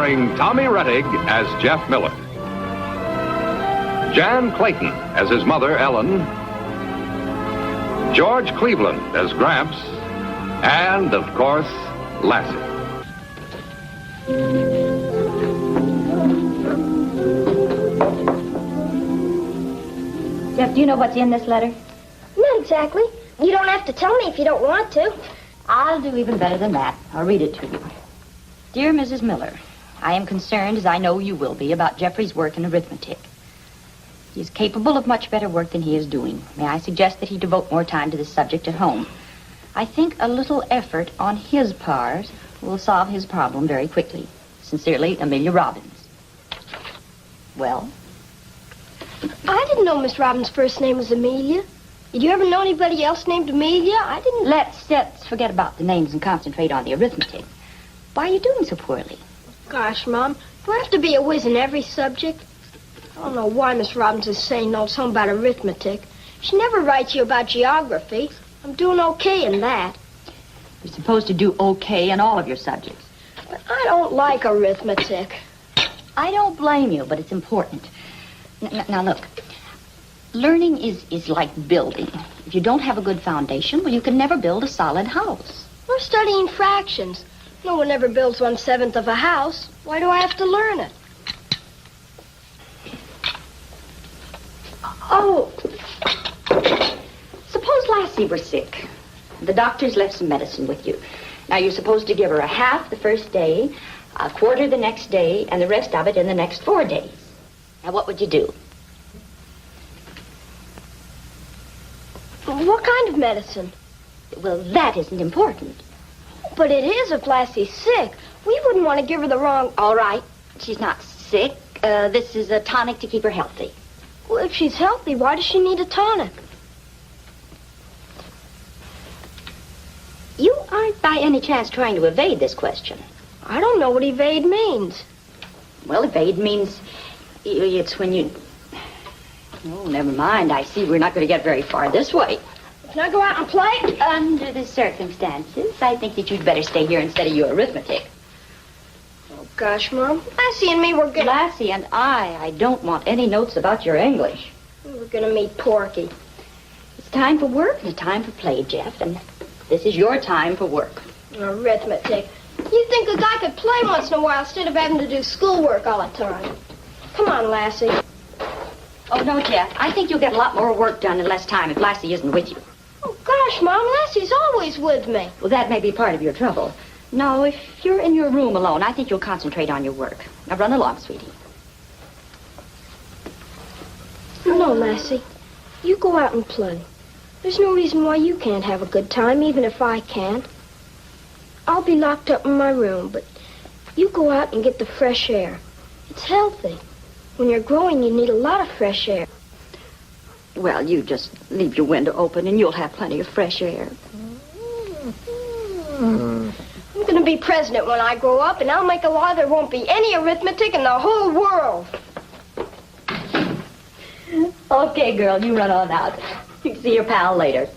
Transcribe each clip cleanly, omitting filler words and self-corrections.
starring Tommy Rettig as Jeff Miller, Jan Clayton as his mother, Ellen, George Cleveland as Gramps, and, of course, Lassie. Jeff, do you know what's in this letter? Not exactly. You don't have to tell me if you don't want to. I'll do even better than that. I'll read it to you. Dear Mrs. Miller, I am concerned, as I know you will be, about Jeffrey's work in arithmetic. He is capable of much better work than he is doing. May I suggest that he devote more time to this subject at home? I think a little effort on his part will solve his problem very quickly. Sincerely, Amelia Robbins. Well? I didn't know Miss Robbins' first name was Amelia. Did you ever know anybody else named Amelia? I didn't... Let's forget about the names and concentrate on the arithmetic. Why are you doing so poorly? Gosh, Mom, do I have to be a whiz in every subject? I don't know why Miss Robbins is saying no something about arithmetic. She never writes you about geography. I'm doing okay in that. You're supposed to do okay in all of your subjects. But I don't like arithmetic. I don't blame you, but it's important. Now, look. Learning is like building. If you don't have a good foundation, well, you can never build a solid house. We're studying fractions. No one ever builds 1/7 of a house. Why do I have to learn it? Oh. Suppose Lassie were sick. The doctors left some medicine with you. Now, you're supposed to give her a half the first day, a quarter the next day, and the rest of it in the next 4 days. Now, what would you do? What kind of medicine? Well, that isn't important. But it is if Lassie's sick. We wouldn't want to give her the wrong... All right. She's not sick. This is a tonic to keep her healthy. Well, if she's healthy, why does she need a tonic? You aren't by any chance trying to evade this question. I don't know what evade means. Well, evade means it's when you... Oh, never mind. I see we're not going to get very far this way. Can I go out and play? Under the circumstances, I think that you'd better stay here and study your arithmetic. Oh, gosh, Mom. Lassie and me were going... Lassie and I don't want any notes about your English. We're going to meet Porky. It's time for work and it's time for play, Jeff, and this is your time for work. Arithmetic. You think a guy could play once in a while instead of having to do schoolwork all the time? Come on, Lassie. Oh, no, Jeff. I think you'll get a lot more work done in less time if Lassie isn't with you. Oh, gosh, Mom, Lassie's always with me. Well, that may be part of your trouble. No, if you're in your room alone, I think you'll concentrate on your work. Now, run along, sweetie. No, Lassie. You go out and play. There's no reason why you can't have a good time, even if I can't. I'll be locked up in my room, but you go out and get the fresh air. It's healthy. When you're growing, you need a lot of fresh air. Well, you just leave your window open and you'll have plenty of fresh air. I'm going to be president when I grow up, and I'll make a law there won't be any arithmetic in the whole world. Okay, girl, you run on out. You can see your pal later.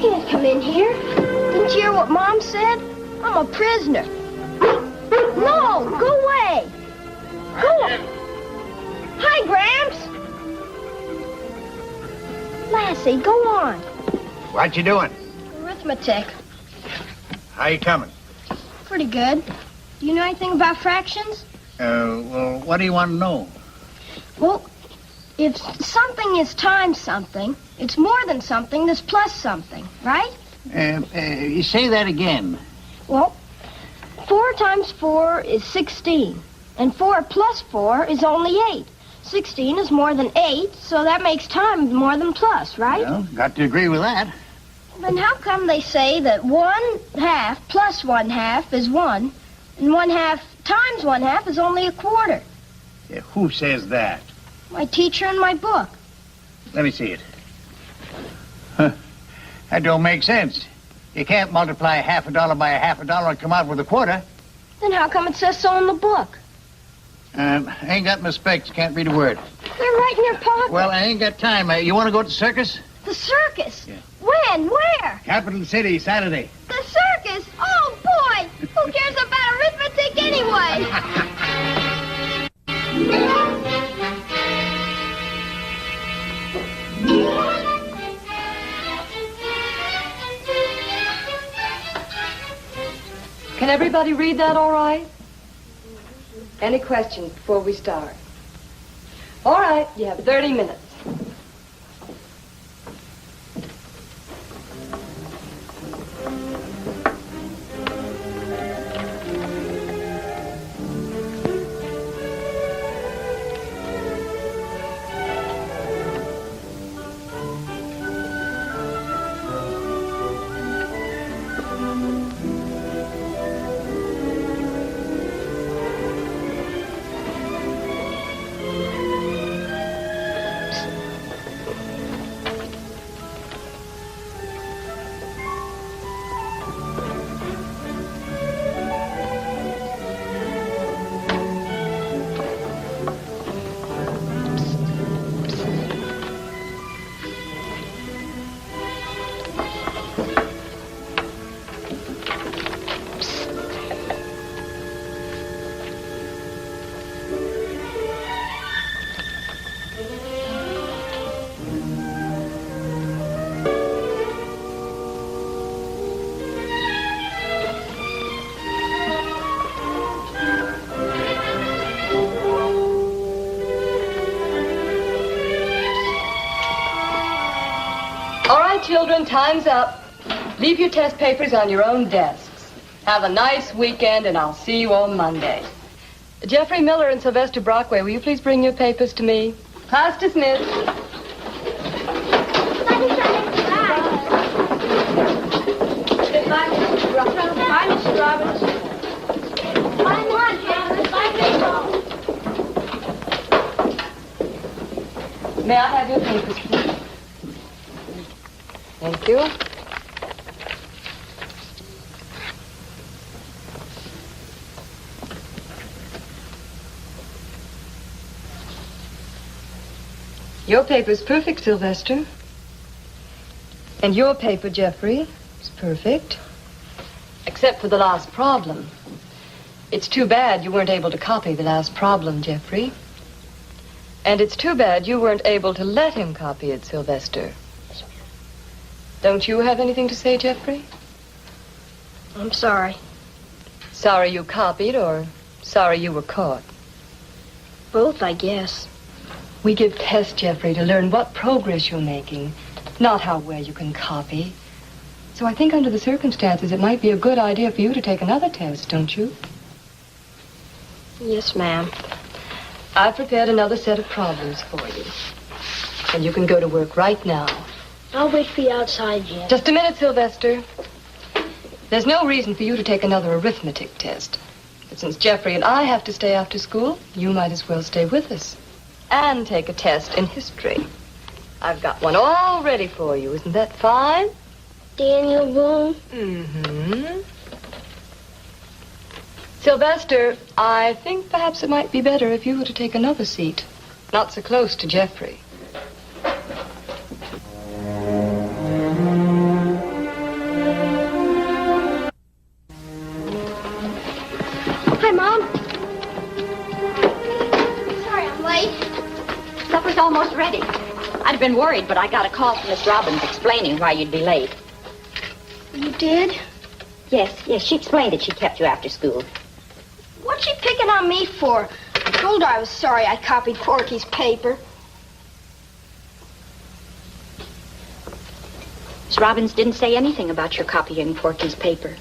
can't come in here. Didn't you hear what Mom said? I'm a prisoner. No, go away. Go. Hi, Gramps. Lassie, go on. What you doing? Arithmetic. How you coming? Pretty good. Do you know anything about fractions? Well, what do you want to know? Well, if something is times something, it's more than something that's plus something, right? You say that again. Well, 4 times 4 is 16, and 4 plus 4 is only 8. 16 is more than 8, so that makes times more than plus, right? Well, got to agree with that. Then how come they say that 1/2 plus 1/2 is 1, and 1/2 times 1/2 is only a quarter? Yeah, who says that? My teacher in my book. Let me see it. Huh. That don't make sense. You can't multiply $half by $half and come out with a quarter. Then how come it says so in the book? I ain't got my specs. Can't read a word. They're right in your pocket. Well, I ain't got time. You want to go to the circus? The circus? Yeah. When? Where? Capital City, Saturday. The circus? Oh, boy! Who cares about arithmetic anyway? Can everybody read that all right? Any questions before we start? All right, you have 30 minutes. Children, time's up. Leave your test papers on your own desks. Have a nice weekend, and I'll see you on Monday. Jeffrey Miller and Sylvester Brockway, will you please bring your papers to me? Class dismissed. Bye, Mr. Robbins. Bye, May I have your papers, please? Thank you. Your paper's perfect, Sylvester. And your paper, Jeffrey, is perfect. Except for the last problem. It's too bad you weren't able to copy the last problem, Jeffrey. And it's too bad you weren't able to let him copy it, Sylvester. Don't you have anything to say, Jeffrey? I'm sorry. Sorry you copied or sorry you were caught? Both, I guess. We give tests, Jeffrey, to learn what progress you're making, not how well you can copy. So I think under the circumstances, it might be a good idea for you to take another test, don't you? Yes, ma'am. I've prepared another set of problems for you. And you can go to work right now. I'll wait for you outside, Jeff. Just a minute, Sylvester. There's no reason for you to take another arithmetic test. But since Jeffrey and I have to stay after school, you might as well stay with us. And take a test in history. I've got one all ready for you. Isn't that fine? Daniel Boone? Mm-hmm. Sylvester, I think perhaps it might be better if you were to take another seat. Not so close to Jeffrey. been worried, but I got a call from Miss Robbins explaining why you'd be late. You did? Yes, she explained that she kept you after school. What's she picking on me for? I told her I was sorry I copied Porky's paper. Miss Robbins didn't say anything about your copying Porky's paper.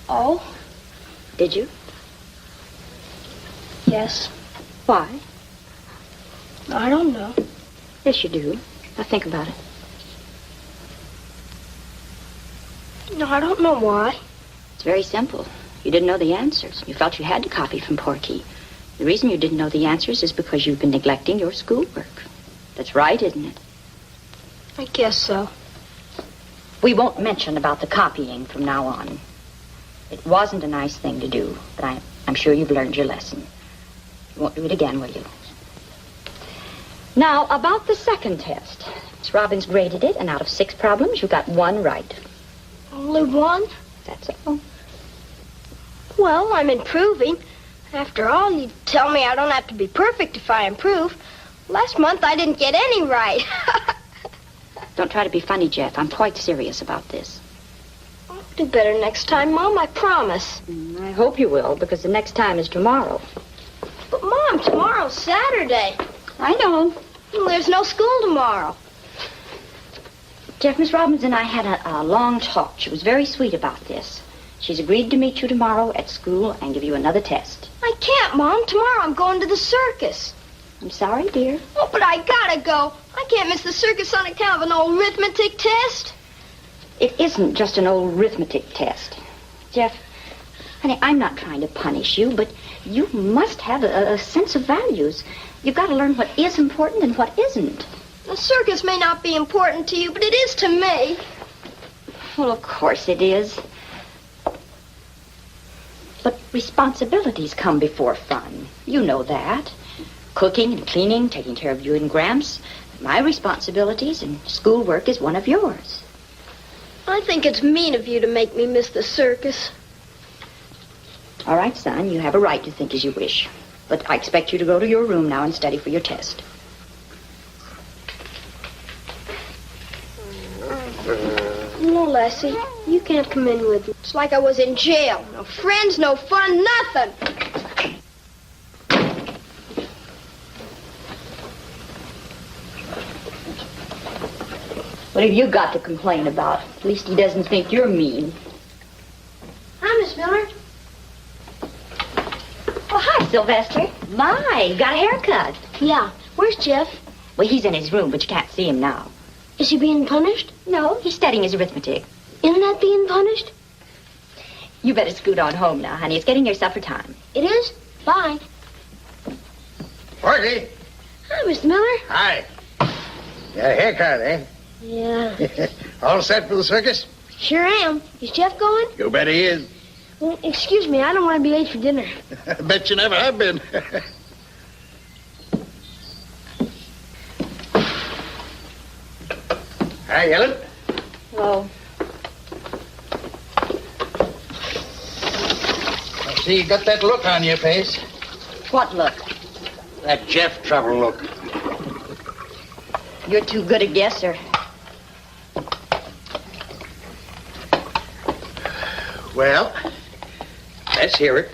Oh? Did you? Yes. Why? I don't know. Yes, you do. Now think about it. No, I don't know why. It's very simple. You didn't know the answers. You felt you had to copy from Porky. The reason you didn't know the answers is because you've been neglecting your schoolwork. That's right, isn't it? I guess so. We won't mention about the copying from now on. It wasn't a nice thing to do, but I'm sure you've learned your lesson. You won't do it again, will you? Now, about the second test. Miss Robbins graded it, and out of 6 problems, you got 1 right. Only 1? That's all. Well, I'm improving. After all, you tell me I don't have to be perfect if I improve. Last month, I didn't get any right. Don't try to be funny, Jeff. I'm quite serious about this. I'll do better next time, Mom, I promise. I hope you will, because the next time is tomorrow. But, Mom, tomorrow's Saturday. I know. Well, there's no school tomorrow. Jeff, Miss Robbins and I had a long talk. She was very sweet about this. She's agreed to meet you tomorrow at school and give you another test. I can't, Mom. Tomorrow I'm going to the circus. I'm sorry, dear. Oh, but I gotta go. I can't miss the circus on account of an old arithmetic test. It isn't just an old arithmetic test. Jeff, honey, I'm not trying to punish you, but you must have a sense of values. You've got to learn what is important and what isn't. The circus may not be important to you, but it is to me. Well, of course it is. But responsibilities come before fun. You know that. Cooking and cleaning, taking care of you and Gramps. My responsibilities, and schoolwork is one of yours. I think it's mean of you to make me miss the circus. All right, son, you have a right to think as you wish. But I expect you to go to your room now and study for your test. No, Lassie, you can't come in with me. It's like I was in jail. No friends, no fun, nothing. What have you got to complain about? At least he doesn't think you're mean. Hi, Miss Miller. Oh, hi, Sylvester. My, you got a haircut. Yeah. Where's Jeff? Well, he's in his room, but you can't see him now. Is he being punished? No, he's studying his arithmetic. Isn't that being punished? You better scoot on home now, honey. It's getting near supper time. It is? Bye. Porky. Hi, Mr. Miller. Hi. Got a haircut, eh? Yeah. All set for the circus? Sure am. Is Jeff going? You bet he is. Well, excuse me, I don't want to be late for dinner. I bet you never have been. Hi, Helen. Hello. I see you got that look on your face. What look? That Jeff trouble look. You're too good a guesser. Well, let's hear it.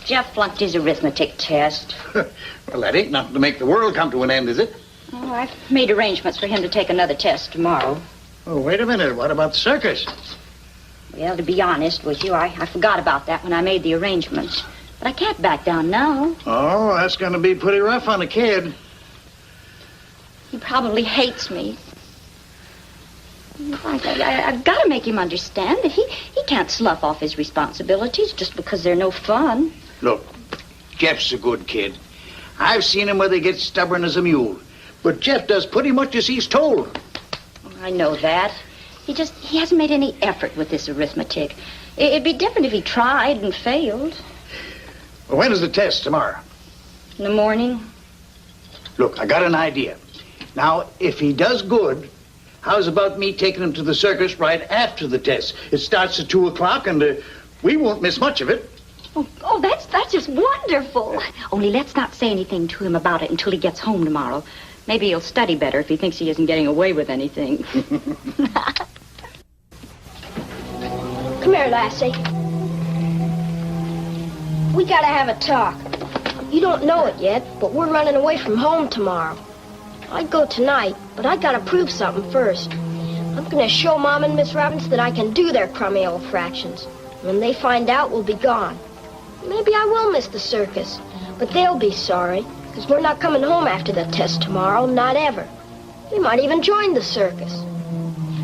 Jeff flunked his arithmetic test. Well, that ain't nothing to make the world come to an end, is it? Oh, I've made arrangements for him to take another test tomorrow. Oh, wait a minute. What about the circus? Well, to be honest with you, I forgot about that when I made the arrangements. But I can't back down now. Oh, that's going to be pretty rough on a kid. He probably hates me. I've got to make him understand that he can't slough off his responsibilities just because they're no fun. Look, Jeff's a good kid. I've seen him where they get stubborn as a mule. But Jeff does pretty much as he's told. I know that. He hasn't made any effort with this arithmetic. It'd be different if he tried and failed. Well, when is the test? Tomorrow? In the morning? Look, I got an idea. Now, if he does good, how's about me taking him to the circus right after the test? It starts at 2 o'clock, and we won't miss much of it. Oh, Oh, that's just wonderful. Only let's not say anything to him about it until he gets home tomorrow. Maybe he'll study better if he thinks he isn't getting away with anything. Come here, Lassie. We gotta have a talk. You don't know it yet, but we're running away from home tomorrow. I'd go tonight, but I gotta prove something first. I'm gonna show Mom and Miss Robbins that I can do their crummy old fractions. When they find out, we'll be gone. Maybe I will miss the circus, but they'll be sorry, because we're not coming home after the test tomorrow, not ever. We might even join the circus.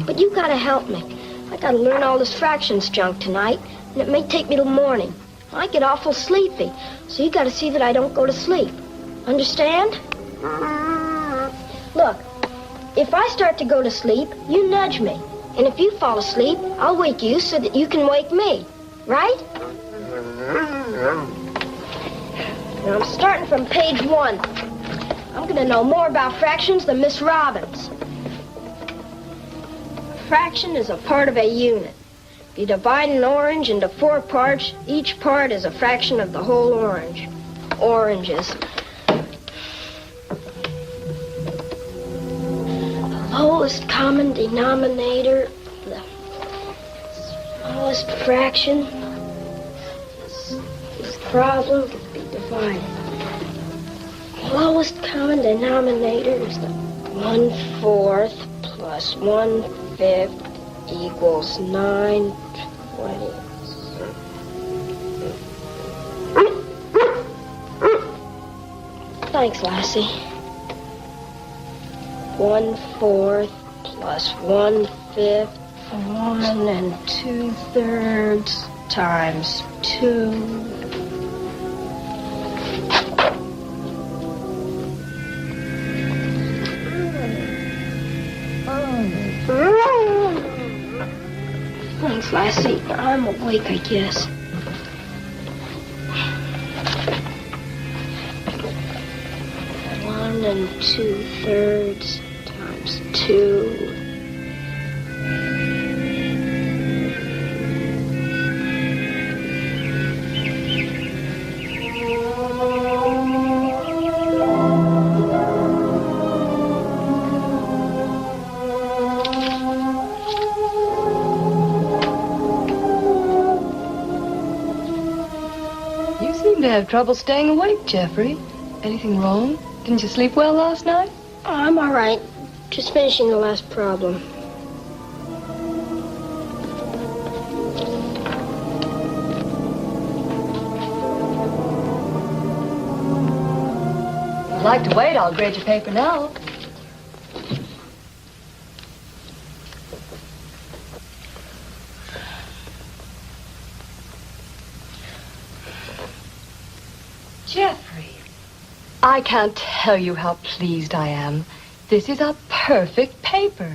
But you gotta help me. I gotta learn all this fractions junk tonight, and it may take me till morning. I get awful sleepy, so you gotta see that I don't go to sleep. Understand? Look, if I start to go to sleep, you nudge me. And if you fall asleep, I'll wake you so that you can wake me. Right? Now I'm starting from page 1. I'm gonna know more about fractions than Miss Robbins. A fraction is a part of a unit. If you divide an orange into 4 parts, each part is a fraction of the whole orange. Oranges. The lowest common denominator, the smallest fraction. This problem can be divided. The lowest common denominator is the 1/4 plus 1/5 equals 9/20. Thanks, Lassie. 1/4 plus 1/5, 1 2/3 times 2. Thanks, Lassie. I'm awake, I guess. One 2/3 times 2. You seem to have trouble staying awake, Jeffrey. Anything wrong? Didn't you sleep well last night? Oh, I'm all right. Just finishing the last problem. If you'd like to wait, I'll grade your paper now. Jeffrey, I can't tell you how pleased I am. This is a perfect paper.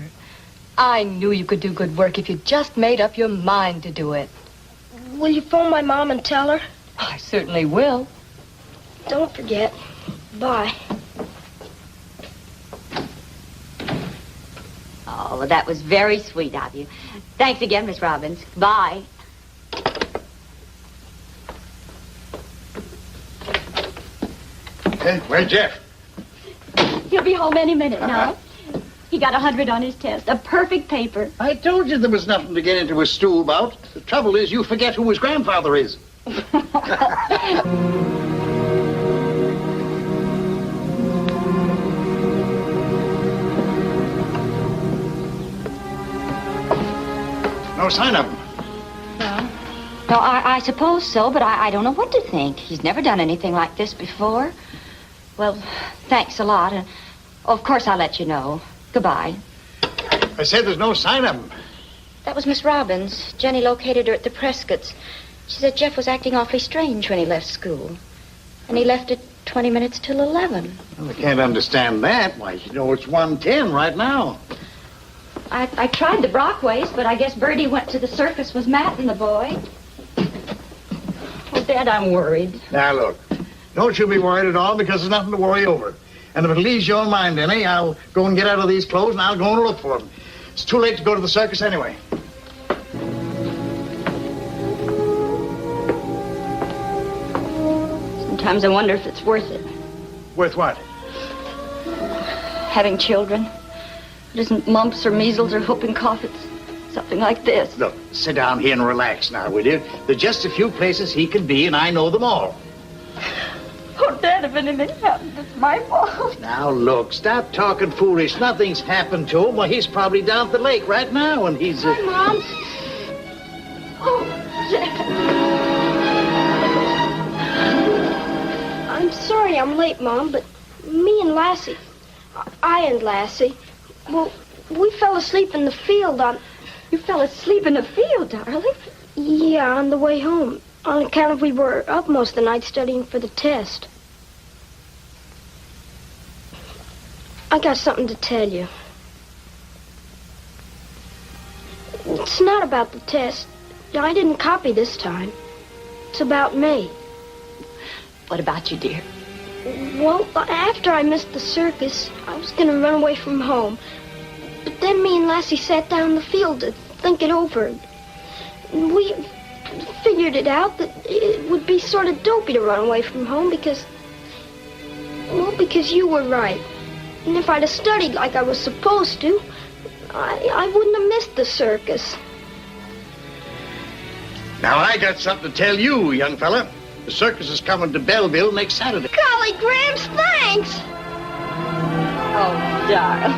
I knew you could do good work if you just made up your mind to do it. Will you phone my mom and tell her? I certainly will. Don't forget. Bye. Oh, well, that was very sweet of you. Thanks again, Miss Robbins. Bye. Hey, where's Jeff? He'll be home any minute now. He got 100 on his test. A perfect paper. I told you there was nothing to get into a stool about. The trouble is you forget who his grandfather is. No sign of him. No, I suppose so, but I don't know what to think. He's never done anything like this before. Well, thanks a lot. And, of course, I'll let you know. Goodbye. I said there's no sign of him. That was Miss Robbins. Jenny located her at the Prescott's. She said Jeff was acting awfully strange when he left school. And he left at 20 minutes till 11. Well, I can't understand that. Why, you know, it's 1:10 right now. I tried the Brockways, but I guess Bertie went to the circus with Matt and the boy. Oh, Dad, I'm worried. Now, look, don't you be worried at all because there's nothing to worry over. And if it leaves your mind any, I'll go and get out of these clothes and I'll go and look for them. It's too late to go to the circus anyway. Sometimes I wonder if it's worth it. Worth what? Having children. It isn't mumps or measles or whooping cough. It's something like this. Look, sit down here and relax now, will you? There's just a few places he can be, and I know them all. Oh, Dad, if anything happens, it's my fault. Now, look, stop talking foolish. Nothing's happened to him. Well, he's probably down at the lake right now, and he's... Hi, Mom. Oh, Dad. I'm sorry I'm late, Mom, but me and Lassie, I and Lassie, well, we fell asleep in the field on... You fell asleep in the field, darling. Yeah, on the way home, on account of we were up most of the night studying for the test. I got something to tell you. It's not about the test. I didn't copy this time. It's about me. What about you, dear? Well, after I missed the circus, I was going to run away from home. But then me and Lassie sat down in the field to think it over. We figured it out that it would be sort of dopey to run away from home because you were right. And if I'd have studied like I was supposed to, I wouldn't have missed the circus. Now, I got something to tell you, young fella. The circus is coming to Belleville next Saturday. Golly, Gramps, thanks! Oh, darling.